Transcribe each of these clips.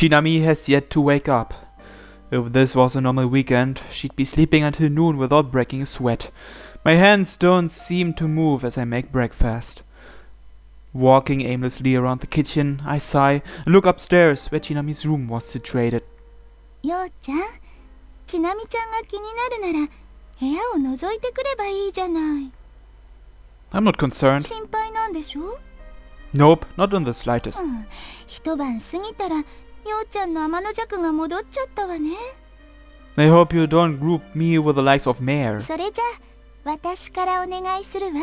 Chinami has yet to wake up. If this was a normal weekend, she'd be sleeping until noon without breaking a sweat. My hands don't seem to move as I make breakfast. Walking aimlessly around the kitchen, I sigh and look upstairs where Chinami's room was situated. ようちゃん、ちなみちゃんが気になるなら部屋を覗いてくればいいじゃない。I'm not concerned. 心配なんでしょ？ Nope, not in the slightest. 一晩過ぎたらようちゃんの天の弱が戻っちゃったわね。I hope you don't group me with the likes of Mare. それじゃ私からお願いするわ。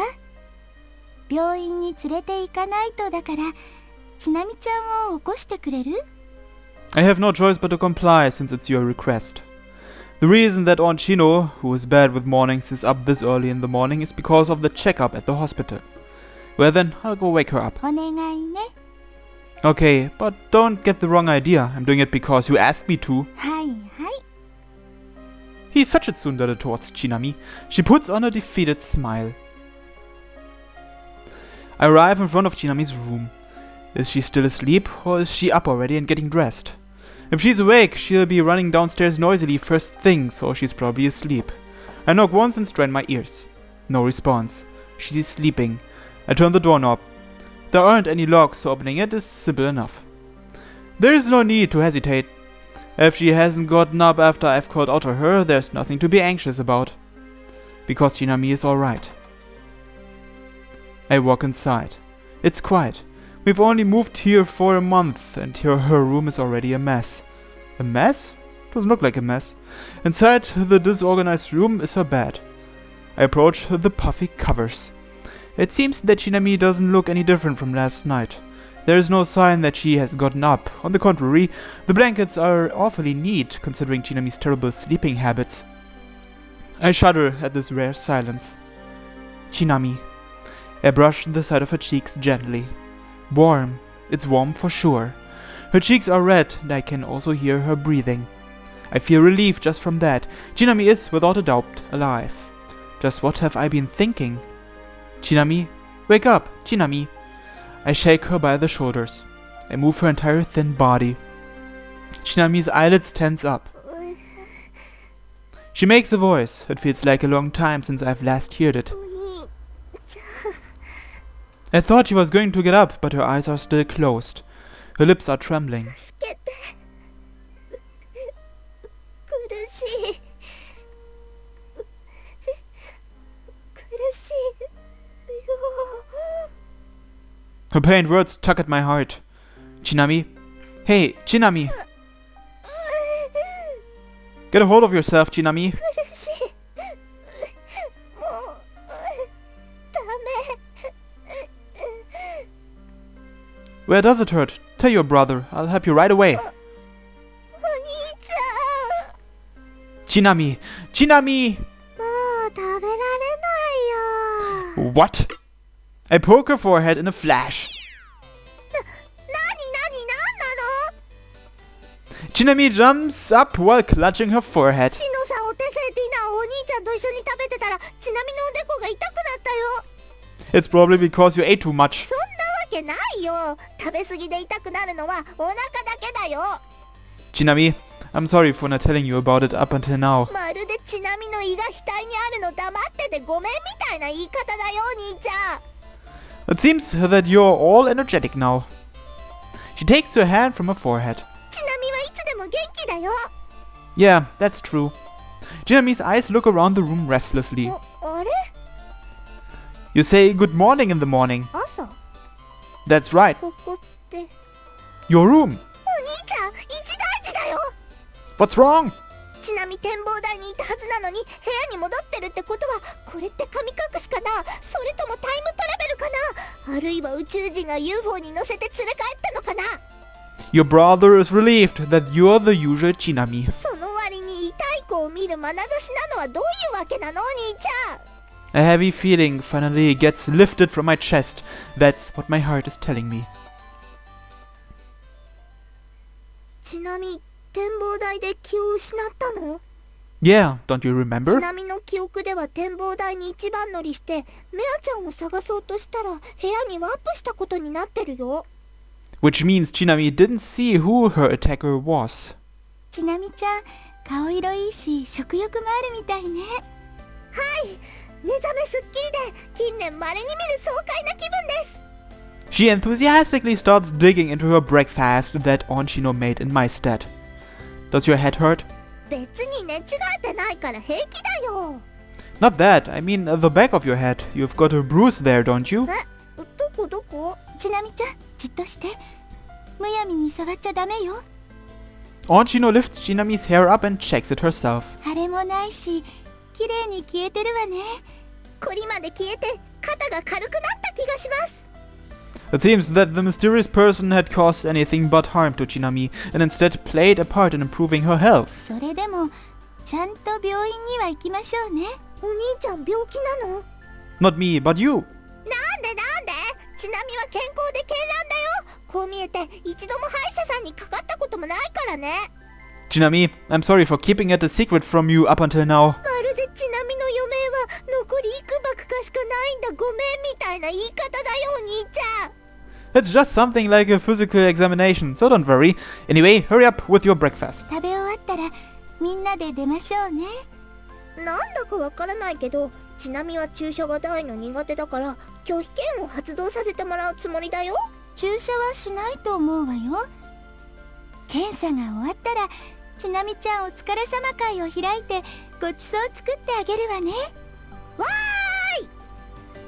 病院に連れて行かないとだからちなみちゃんを起こしてくれる？ I have no choice but to comply since it's your request. The reason that Aunt Chino, who is bad with mornings, is up this early in the morning is because of the checkup at the hospital. Well then, I'll go wake her up. お願いね。 Okay, but don't get the wrong idea. I'm doing it because you asked me to. はいはい。 He's such a tsundere towards Chinami. She puts on a defeated smile. I arrive in front of Chinami's room. Is she still asleep, or is she up already and getting dressed? If she's awake, she'll be running downstairs noisily first thing, so she's probably asleep. I knock once and strain my ears. No response. She's sleeping. I turn the doorknob. There aren't any locks, so opening it is simple enough. There is no need to hesitate. If she hasn't gotten up after I've called out to her, there's nothing to be anxious about. Because Chinami is alright. I walk inside. It's quiet. We've only moved here for a month, and her room is already a mess. A mess? Doesn't look like a mess. Inside the disorganized room is her bed. I approach the puffy covers. It seems that Chinami doesn't look any different from last night. There is no sign that she has gotten up. On the contrary, the blankets are awfully neat, considering Chinami's terrible sleeping habits. I shudder at this rare silence. Chinami. I brush the side of her cheeks gently. Warm. It's warm for sure. Her cheeks are red, and I can also hear her breathing. I feel relief just from that. Chinami is, without a doubt, alive. Just what have I been thinking? Chinami, wake up, Chinami. I shake her by the shoulders. I move her entire thin body. Chinami's eyelids tense up. She makes a voice. It feels like a long time since I've last heard it. I thought she was going to get up, but her eyes are still closed. Her lips are trembling. Her pained words tug at my heart. Chinami? Hey, Chinami! Get a hold of yourself, Chinami. Where does it hurt? Tell your brother. I'll help you right away. Chinami! Chinami! What? I poke her forehead in a flash. Chinami jumps up while clutching her forehead. It's probably because you ate too much. Chinami, I'm sorry for not telling you about it up until now. It seems that you're all energetic now. She takes her hand from her forehead. Yeah, that's true. Chinami's eyes look around the room restlessly. You say good morning in the morning. That's right. Your room. What's wrong? ちなみ展望台にいたはずなのに部屋に戻ってるってことはこれって神隠しかな、それともタイムトラベルかな、あるいは宇宙人が UFO に乗せて連れ帰ったのかな。 Your brother is relieved that you're the usual Chinami. その割に痛い子を見る眼差しなのはどういうわけなの、お兄ちゃん。 A heavy feeling finally gets lifted from my chest. That's what my heart is telling me. ちなみ展望台で気を失ったの？ Yeah, don't you remember? ちなみの記憶では展望台に一番乗りしてメアちゃんを探そうとしたら部屋にワープしたことになってるよ。Which means Chinami didn't see who her attacker was. ちなみちゃん、顔色いいし食欲もあるみたいね。目覚めすっきりで近年稀に見る爽快な気分です。 She enthusiastically starts digging into her breakfast that Onshino made in my stead. Does your head hurt? 別に寝違えてないから平気だよ。 Not that, I mean the back of your head. You've got a bruise there, don't you? どこちなみちゃん、じっとして。むやみに触っちゃダメよ。Onshino lifts Chinami's hair up and checks it herself. 腫れもないし、綺麗に消えてるわね。こりまで消えて肩が軽くなった気がします。 It seems that the mysterious person had caused anything but harm to Chinami and instead played a part in improving her health. それでも、ちゃんと病院には行きましょうね。お兄ちゃん病気なの？ Not me, but you. なんでちなみは健康で絢爛だよ。こう見えて一度も歯医者さんにかかったこともないからね。 Chinami, I'm sorry for keeping it a secret from you up until now. まるでちなみの余命は残りいくばくかしかないんだごめんみたいな言い方だよお兄ちゃん。 It's just something like a physical examination, so don't worry. Anyway, hurry up with your breakfast. 食べ終わったらみんなで出ましょうね。なんだかわからないけどちなみは注射が大の苦手だから拒否権を発動させてもらうつもりだよ。注射はしないと思うわよ。検査が終わったらちなみちゃんお疲れ様会を開いてごちそう作ってあげるわね。わーい。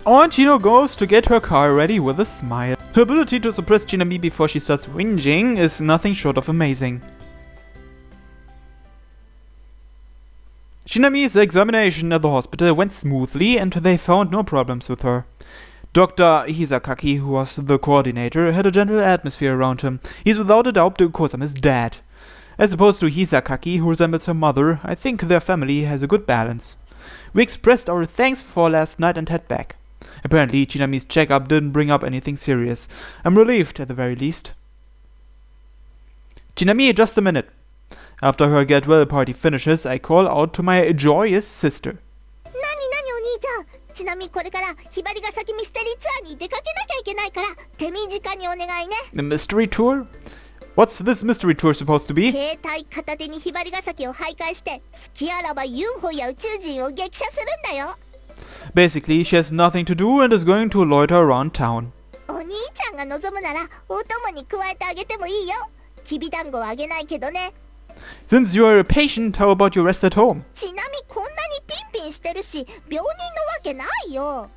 Onshino goes to get her car ready with a smile. Her ability to suppress Chinami before she starts whinging is nothing short of amazing. Chinami's examination at the hospital went smoothly and they found no problems with her. Dr. Hisakaki, who was the coordinator, had a gentle atmosphere around him. He's without a doubt Kosami's dad. As opposed to Hisakaki, who resembles her mother, I think their family has a good balance. We expressed our thanks for last night and head back. Apparently, Chinami's checkup didn't bring up anything serious. I'm relieved, at the very least. Chinami, just a minute. After her get-well party finishes, I call out to my joyous sister. なにお兄ちゃん。ちなみこれからひばりが咲きミステリーツアーに出かけなきゃいけないから手短にお願いね。 A mystery tour? What's this mystery tour supposed to be? 携帯片手にひばりが咲を徘徊して好きあらば UFO や宇宙人を激写するんだよ。 Basically, she has nothing to do and is going to loiter around town. お兄ちゃんが望むならお供に加えてあげてもいいよ。きびだんごはあげないけどね。 Since you are a patient, how about your rest at home? ちなみこんなにピンピンしてるし病人のわけないよ。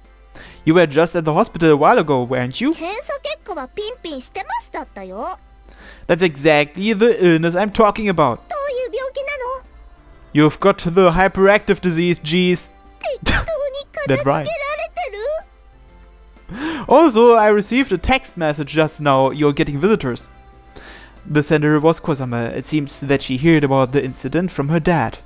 You were just at the hospital a while ago, weren't you? 検査結果はピンピンしてますだったよ。 That's exactly the illness I'm talking about. どういう病気なの？ You've got the hyperactive disease, geez. 適当に片付けられてる？ Also, I received a text message just now. You're getting visitors. The sender was Kosama. It seems that she heard about the incident from her dad.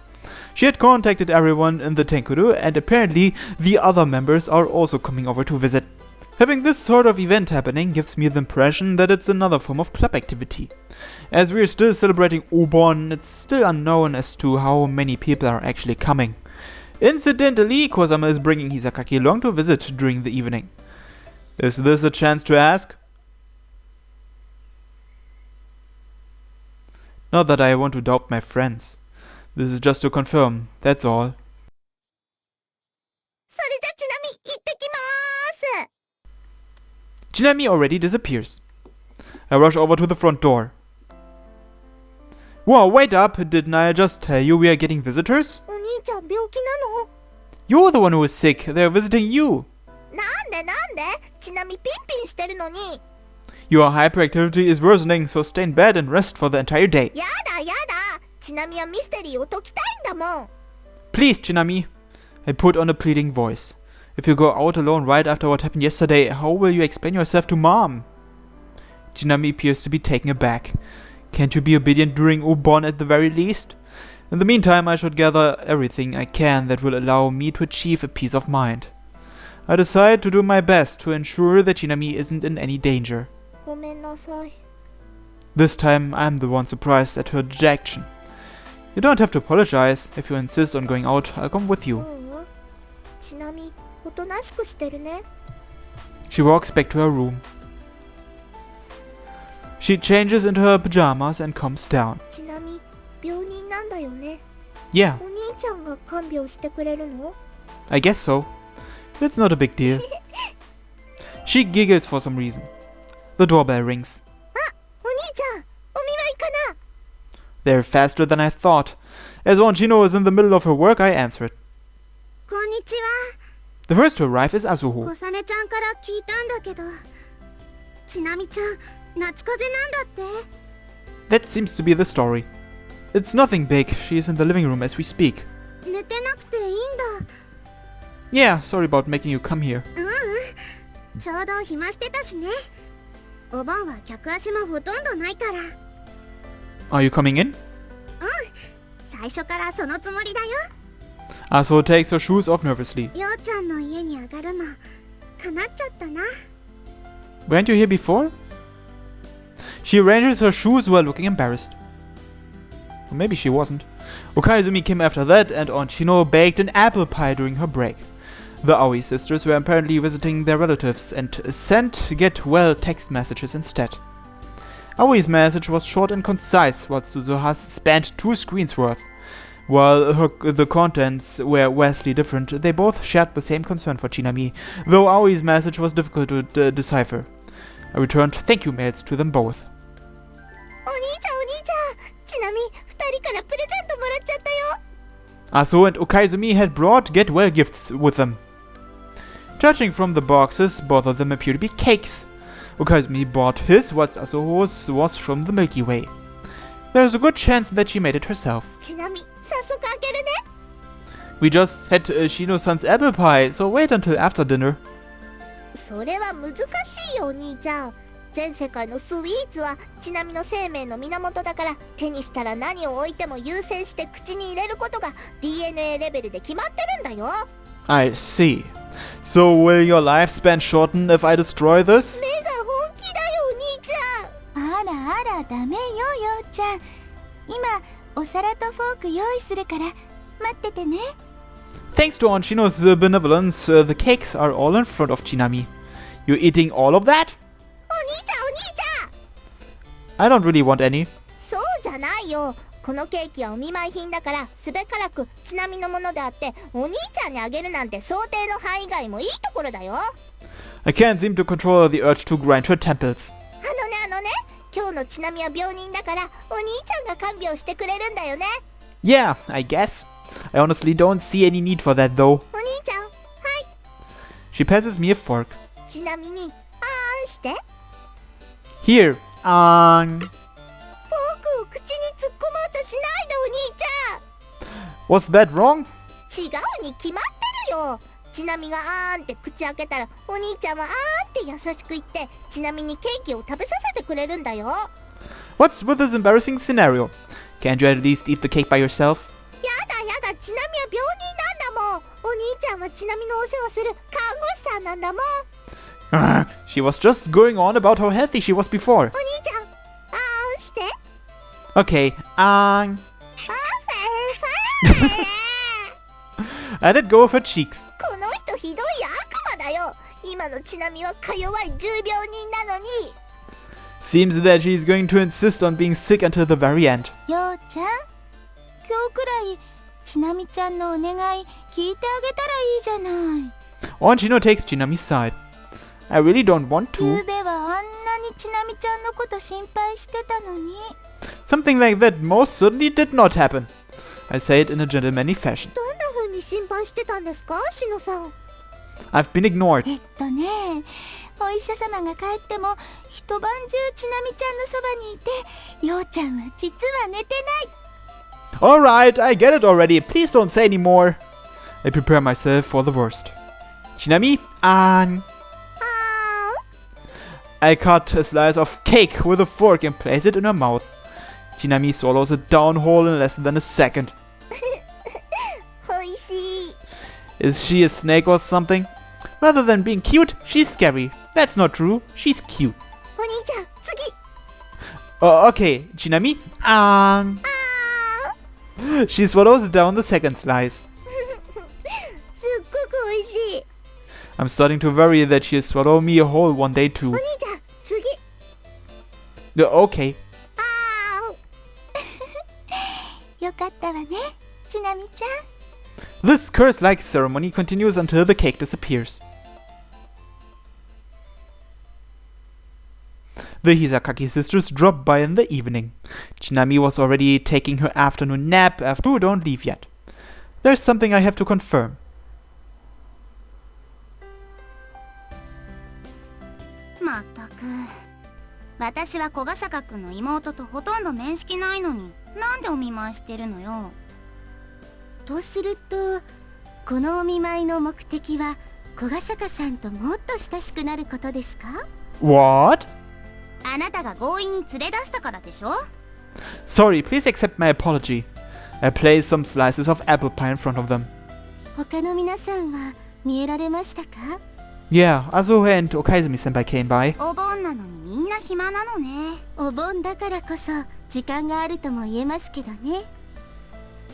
She had contacted everyone in the Tenkuru, and apparently the other members are also coming over to visit. Having this sort of event happening gives me the impression that it's another form of club activity. As we're still celebrating Obon, it's still unknown as to how many people are actually coming. Incidentally, Kosama is bringing Hisakaki along to visit during the evening. Is this a chance to ask? Not that I want to doubt my friends. This is just to confirm, that's all. それじゃちなみ行ってきまーす。 Chinami already disappears. I rush over to the front door. Whoa, wait up! Didn't I just tell you we are getting visitors? お兄ちゃん病気なの？ You're the one who is sick. They're visiting you. なんでちなみピンピンしてるのに。 Your hyperactivity is worsening, so stay in bed and rest for the entire day. やだ。ちなみはミステリーを解きたいんだもん。 Please, Chinami. I put on a pleading voice. If you go out alone right after what happened yesterday, how will you explain yourself to Mom? Chinami appears to be taken aback. Can't you be obedient during Ubon at the very least? In the meantime, I should gather everything I can that will allow me to achieve a peace of mind. I decide to do my best to ensure that Chinami isn't in any danger. ごめんなさい。 This time, I'm the one surprised at her dejection. You don't have to apologize. If you insist on going out, I'll come with you. ちなみおとなしくしてるね。 She walks back to her room. She changes into her pajamas and comes down. ちなみ病人なんだよね。 Yeah, お兄ちゃんが看病してくれるの？ I guess so. It's not a big deal. She giggles for some reason. The doorbell rings. お兄ちゃん、お見舞いかな？ They're faster than I thought. As Onchino is in the middle of her work, I answer it. こんにちは。 The first to arrive is Asuho. 小雨ちゃんから聞いたんだけど、ちなみちゃん、夏風邪なんだって？ That seems to be the story. It's nothing big. She is in the living room as we speak. 寝てなくていいんだ。 Yeah, sorry about making you come here. ちょうど暇してたしね。お盆は客足もほとんどないから。 Are you coming in? 最初からそのつもりだよ。 Asuho takes her shoes off nervously. ようちゃんの家に上がるの、叶っちゃったな。 Weren't you here before? She arranges her shoes while looking embarrassed. Or maybe she wasn't. Okaizumi came after that, and Onchino baked an apple pie during her break. The Aoi sisters were apparently visiting their relatives and sent get-well text messages instead. Aoi's message was short and concise, while Suzuha's spanned 2 screens worth. While the contents were vastly different, they both shared the same concern for Chinami, though Aoi's message was difficult to decipher. I returned thank you mails to them both. お兄ちゃんお兄ちゃん、ちなみ2人からプレゼントもらっちゃったよ。 Asuho and Okaizumi had brought get-well gifts with them. Judging from the boxes, both of them appear to be cakes. Okaizumi bought his, whilst Asuho's was from the Milky Way. There's a good chance that she made it herself. ちなみ早速開けるね。 We just had Shino-san's apple pie, so wait until after dinner. それは難しいよお兄ちゃん。全世界のスイーツはちなみの生命の源だから、手にしたら何を置いても優先して口に入れることが DNA レベルで決まってるんだよ。 I see. So will your lifespan shorten if I destroy this? 目が本気だよお兄ちゃん。あらあらダメよようちゃん。今お皿とフォーク用意するから待っててね。 Thanks to Onchino's benevolence, the cakes are all in front of Chinami. You're eating all of that? お兄ちゃんお兄ちゃん。 I don't really want any. そうじゃないよ。このケーキはお見舞い品だからすべからくちなみのものであって、お兄ちゃんにあげるなんて想定の範囲外もいいところだよ。 I can't seem to control the urge to grind her temples. あのね、今日のちなみは病人だからお兄ちゃんが看病してくれるんだよね。 Yeah, I guess. I honestly don't see any need for that though. お兄ちゃん、はい。 She passes me a fork. ちなみに、あーんして。 Here. フォークを口に突っ込もうとしないでお兄ちゃん。 Was that wrong? 違うに決まってるよ。ちなみがあーんって口開けたらお兄ちゃんはあーんって優しく言ってちなみにケーキを食べさせてくれるんだよ。 What's with this embarrassing scenario? Can't you at least eat the cake by yourself? やだちなみは病人なんだもん。お兄ちゃんはちなみのお世話する看護師さんなんだもん。 She was just going on about how healthy she was before. お兄ちゃん、あーんして。 Okay. あーフェフェ I let go of her cheeks. この人ひどい悪魔だよ。今のちなみはか弱い重病人なのに。 Seems that she's going to insist on being sick until the very end. ようちゃん、今日くらいちなみちゃんのお願い聞いてあげたらいいじゃない。 Onchino takes Chinami's side. I really don't want ゆ to. うべはあんなにちなみちゃんのこと心配してたのに。 Something like that most certainly did not happen. I say it in a gentlemanly fashion. どんな風に心配してたんですか、しのさん。 I've been ignored. お医者様が帰っても一晩中ちなみちゃんのそばにいて、ようちゃんは実は寝てない。 Alright, I get it already. Please don't say any more. I prepare myself for the worst. Chinami, I cut a slice of cake with a fork and place it in her mouth. Chinami swallows it down whole in less than a second. おいしい。 Is she a snake or something? Rather than being cute, she's scary. That's not true. She's cute. お兄ちゃん、次。 Okay, Chinami, She swallows down the second slice. すっごくおいしい。 I'm starting to worry that she'll swallow me a whole one day too. お兄ちゃん、次。Okay. あよかったわね、ちなみちゃん。 This curse-like ceremony continues until the cake disappears. The Hisakaki sisters drop by in the evening. Chinami was already taking her afternoon nap after. Oh, don't leave yet. There's something I have to confirm. まったく、私は小笠坂くんの妹とほとんど面識ないのに、なんでお見舞いしてるのよ。とすると、このお見舞いの目的は小笠坂さんともっと親しくなることですか？ What? あなたが強引に連れ出したからでしょ。 Sorry, please accept my apology. I placed some slices of apple pie in front of them. 他の皆さんは見えられましたか？ Yeah, Asuho and Okaizumi-senpai came by. お盆なのにみんな暇なのね。お盆だからこそ時間があるとも言えますけどね。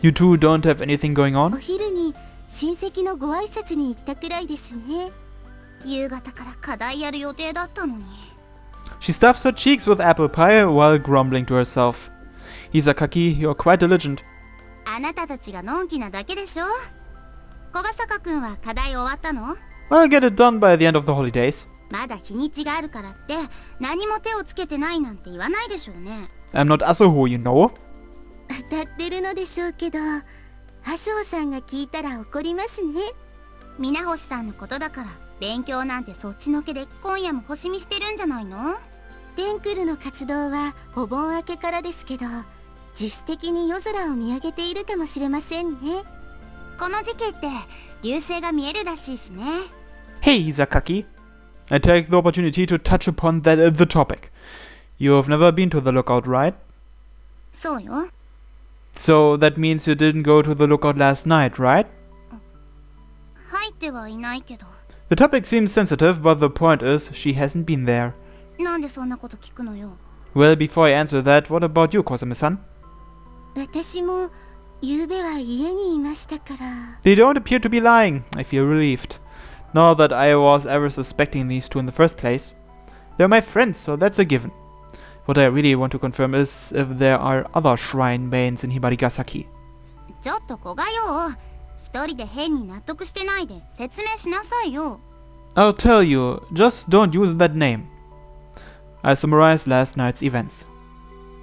You two don't have anything going お on? 昼に親戚のご挨拶に行ったくらいですね。夕方から課題やる予定だったのに。 She stuffs her cheeks with apple pie while grumbling to herself. Hisakaki, you're quite diligent. あなたたちがのんきなだけでしょ。小笠坂くんは課題終わったの？ I'll get it done by the end of the holidays. まだ日にちがあるからって何も手をつけてないなんて言わないでしょうね。 I'm not Asuho, you know. 当たってるのでしょうけど、麻生さんが聞いたら怒りますね。皆星さんのことだから勉強なんてそっちのけで今夜も星見してるんじゃないの？テンクルの活動はお盆明けからですけど、自主的に夜空を見上げているかもしれませんね。この時期って流星が見えるらしいしね。 Hey, Hisakaki. I take the opportunity to touch upon the topic. You have never been to the lookout, right? そうよ。 So that means you didn't go to the lookout last night, right? 入ってはいないけど。 The topic seems sensitive, but the point is, she hasn't been there. なんでそんなこと聞くのよ。 Well, before I answer that, what about you, Kosame-san? 私も夕べは家にいましたから。 They don't appear to be lying. I feel relieved. Not that I was ever suspecting these two in the first place. They're my friends, so that's a given. What I really want to confirm is if there are other shrine maidens in Hibarigasaki. ちょっと子がよ。一人で変に納得してないで説明しなさいよ。 I'll tell you, just don't use that name. I summarized last night's events.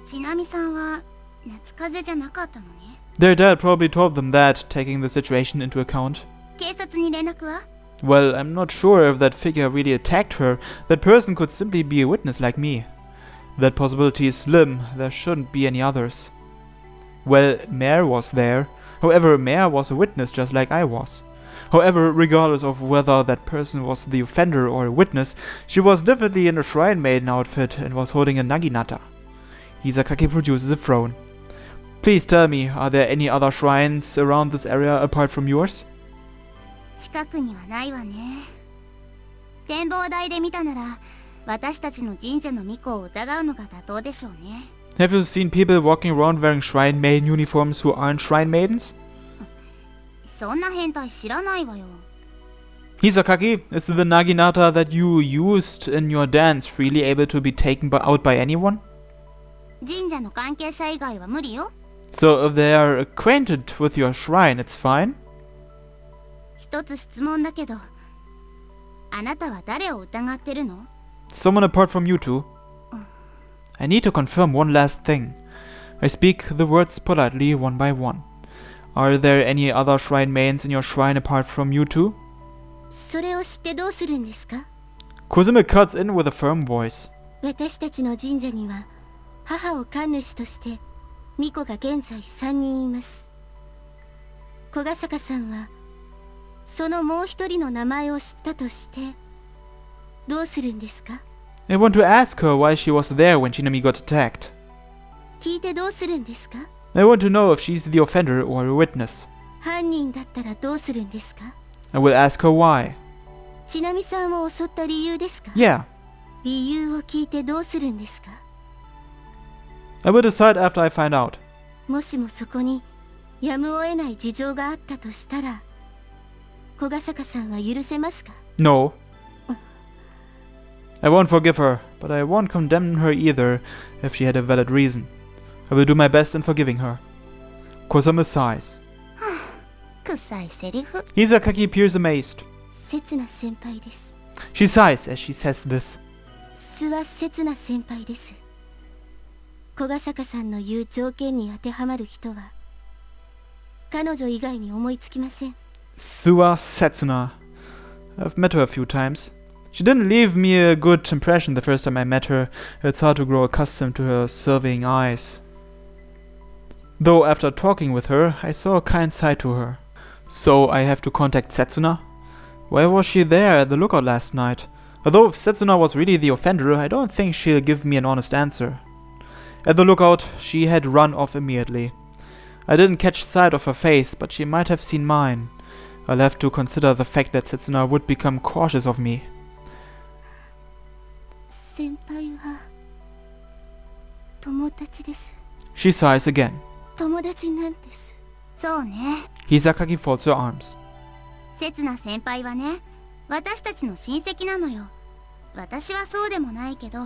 ちなみさんは夏風邪じゃなかったのね。 Their dad probably told them that, taking the situation into account. 警察に連絡は？ Well, I'm not sure if that figure really attacked her. That person could simply be a witness like me. That possibility is slim. There shouldn't be any others. Well, Mare was there. However, Mare was a witness just like I was. However, regardless of whether that person was the offender or a witness, she was definitely in a shrine maiden outfit and was holding a naginata. Hisakaki produces a frown. Please tell me, are there any other shrines around this area apart from yours? 近くにはないわね。展望台で見たなら私たちの神社の巫女を疑うのが妥当でしょうね。 Have you seen people walking around wearing shrine maiden uniforms who aren't shrine maidens? そんな変態知らないわよ。 Hisakaki, is the naginata that you used in your dance really able to be taken out by anyone? 神社の関係者以外は無理よ。 So if they are acquainted with your shrine, it's fine? 一つ質問だけど、あなたは誰を疑ってるの？ Someone apart from you two? I need to confirm one last thing. I speak the words politely one by one. Are there any other shrine maidens in your shrine apart from you two? それを知ってどうするんですか？ Kuzume cuts in with a firm voice. 私たちの神社には母を神主として巫女が現在3人います。小笠坂さんはそのもう一人の名前を知ったとしてどうするんですか？ I want to ask her why she was there when Shinami got attacked. 聞いてどうするんですか？ I want to know if she's the offender or a witness. 犯人だったらどうするんですか？ I will ask her why. ちなみさんを襲った理由ですか？ Yeah, 理由を聞いてどうするんですか？ I will decide after I find out. もしもそこにやむを得ない事情があったとしたら小笠坂さんは許せますか？ No. I won't forgive her, but I won't condemn her either if she had a valid reason. I will do my best in forgiving her. Kusame sighs. 臭いセリフ。 Hisakaki appears amazed. 刹那先輩です。 She sighs as she says this. 諏訪刹那先輩です。小ヶ坂さんの言う条件に当てはまる人は彼女以外に思いつきません。 Suwa Setsuna. I've met her a few times. She didn't leave me a good impression the first time I met her. It's hard to grow accustomed to her surveying eyes. Though after talking with her, I saw a kind side to her. So I have to contact Setsuna? Why was she there at the lookout last night? Although if Setsuna was really the offender, I don't think she'll give me an honest answer. At the lookout, she had run off immediately. I didn't catch sight of her face, but she might have seen mine. I'll have to consider the fact that Setsuna would become cautious of me. 先輩は友達です。 She sighs again. 友達なんです。そうね。 Hisakaki folds her arms. 刹那先輩はね、私たちの親戚なのよ。私はそうでもないけど、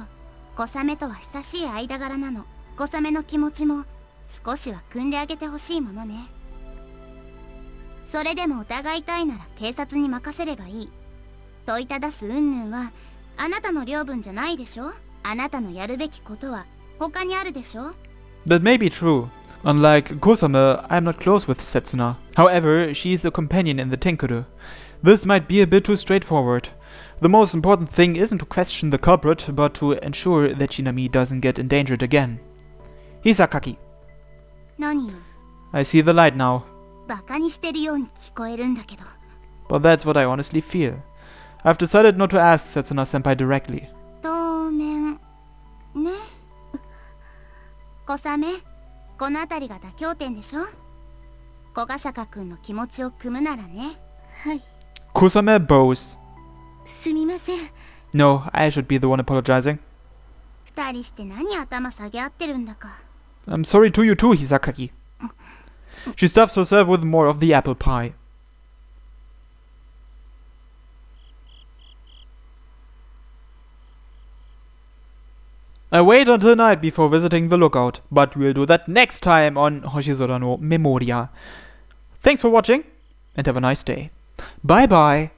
小雨とは親しい間柄なの。小雨の気持ちも少しは汲んであげてほしいものね。それでも疑いたいなら警察に任せればいい。問いただす云々はあなたの領分じゃないでしょ。あなたのやるべきことは他にあるでしょ。 That may be true. Unlike Kusame, I'm not close with Setsuna. However, she's a companion in the Tenkuru. This might be a bit too straightforward. The most important thing isn't to question the culprit, but to ensure that Shinami doesn't get endangered again. Hisakaki. 何よ。 I see the light now. バカにしてるように聞こえるんだけど。 But that's what I honestly feel. I've decided not to ask Setsuna-senpai directly. 当面ね。小雨、この辺りが妥協点でしょ。小ヶ坂くんの気持ちを汲むならね。はい。 Kusame bows. すみません。 No, I should be the one apologizing. 二人して何頭下げ合ってるんだか。 I'm sorry to you too, Hisakaki. She stuffs herself with more of the apple pie. I wait until night before visiting the lookout, but we'll do that next time on Hoshizora no Memoria. Thanks for watching, and have a nice day. Bye bye!